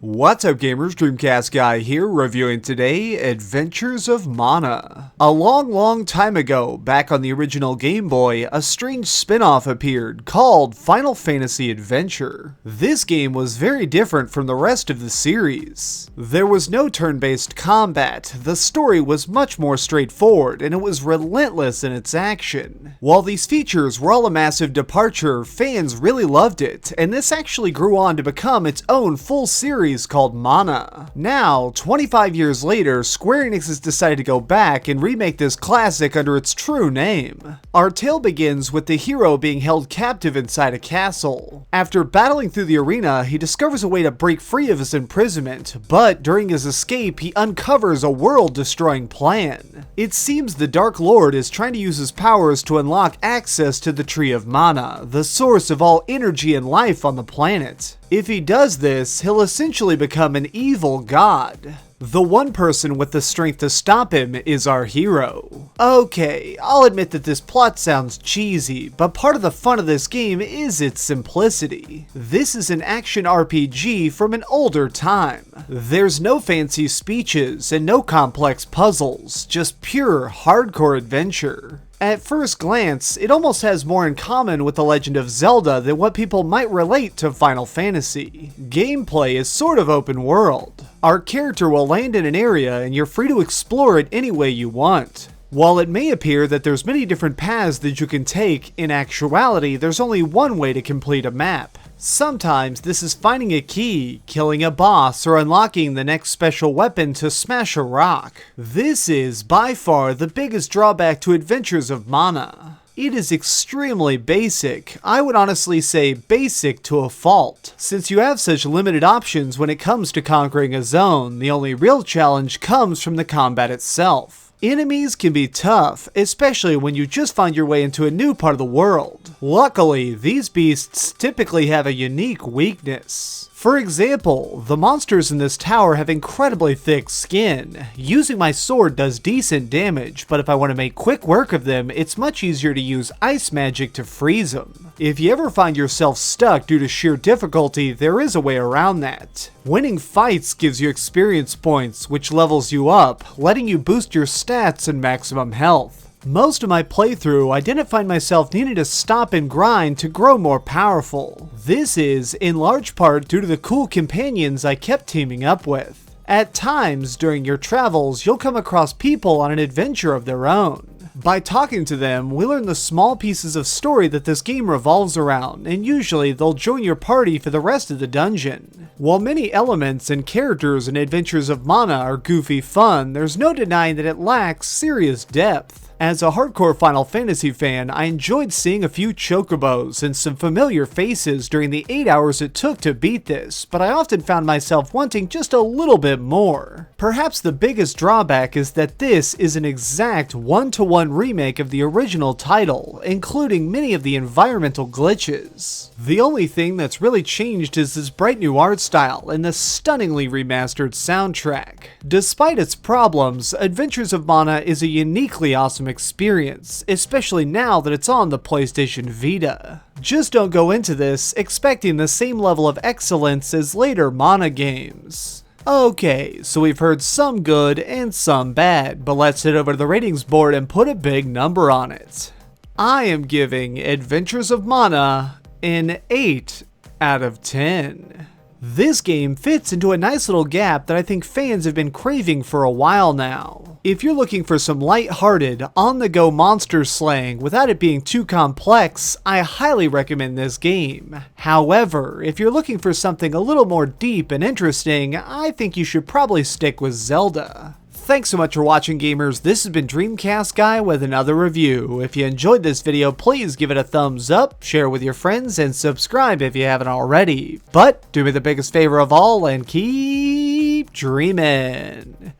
What's up gamers, DreamcastGuy here, reviewing today Adventures of Mana. A long time ago, back on the original Game Boy, a strange spin-off appeared called Final Fantasy Adventure. This game was very different from the rest of the series. There was no turn-based combat, the story was much more straightforward, and it was relentless in its action. While these features were all a massive departure, fans really loved it, and this actually grew on to become its own full series called Mana. Now, 25 years later, Square Enix has decided to go back and remake this classic under its true name. Our tale begins with the hero being held captive inside a castle. After battling through the arena, he discovers a way to break free of his imprisonment, but during his escape, he uncovers a world-destroying plan. It seems the Dark Lord is trying to use his powers to unlock access to the Tree of Mana, the source of all energy and life on the planet. If he does this, he'll essentially become an evil god. The one person with the strength to stop him is our hero. Okay, I'll admit that this plot sounds cheesy, but part of the fun of this game is its simplicity. This is an action RPG from an older time. There's no fancy speeches and no complex puzzles, just pure hardcore adventure. At first glance, it almost has more in common with The Legend of Zelda than what people might relate to Final Fantasy. Gameplay is sort of open world. Our character will land in an area and you're free to explore it any way you want. While it may appear that there's many different paths that you can take, in actuality there's only one way to complete a map. Sometimes this is finding a key, killing a boss, or unlocking the next special weapon to smash a rock. This is by far the biggest drawback to Adventures of Mana. It is extremely basic. I would honestly say basic to a fault. Since you have such limited options when it comes to conquering a zone, the only real challenge comes from the combat itself. Enemies can be tough, especially when you just find your way into a new part of the world. Luckily, these beasts typically have a unique weakness. For example, the monsters in this tower have incredibly thick skin. Using my sword does decent damage, but if I want to make quick work of them, it's much easier to use ice magic to freeze them. If you ever find yourself stuck due to sheer difficulty, there is a way around that. Winning fights gives you experience points, which levels you up, letting you boost your stats and maximum health. Most of my playthrough, I didn't find myself needing to stop and grind to grow more powerful. This is, in large part, due to the cool companions I kept teaming up with. At times, during your travels, you'll come across people on an adventure of their own. By talking to them, we learn the small pieces of story that this game revolves around, and usually they'll join your party for the rest of the dungeon. While many elements and characters in Adventures of Mana are goofy fun, there's no denying that it lacks serious depth. As a hardcore Final Fantasy fan, I enjoyed seeing a few chocobos and some familiar faces during the 8 hours it took to beat this, but I often found myself wanting just a little bit more. Perhaps the biggest drawback is that this is an exact one-to-one remake of the original title, including many of the environmental glitches. The only thing that's really changed is this bright new art style and the stunningly remastered soundtrack. Despite its problems, Adventures of Mana is a uniquely awesome experience, especially now that it's on the PlayStation Vita. Just don't go into this expecting the same level of excellence as later Mana games. Okay, so we've heard some good and some bad, but let's head over to the ratings board and put a big number on it. I am giving Adventures of Mana an 8 out of 10. This game fits into a nice little gap that I think fans have been craving for a while now. If you're looking for some light-hearted, on-the-go monster slaying without it being too complex, I highly recommend this game. However, if you're looking for something a little more deep and interesting, I think you should probably stick with Zelda. Thanks so much for watching, gamers. This has been DreamcastGuy with another review. If you enjoyed this video, please give it a thumbs up, share it with your friends, and subscribe if you haven't already. But do me the biggest favor of all and keep dreaming.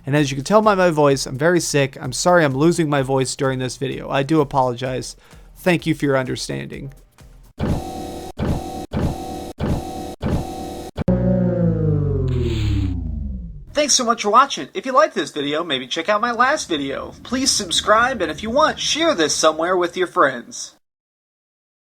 And as you can tell by my voice, I'm very sick. I'm sorry I'm losing my voice during this video. I do apologize. Thank you for your understanding. Thanks so much for watching. If you liked this video, maybe check out my last video. Please subscribe, and if you want, share this somewhere with your friends.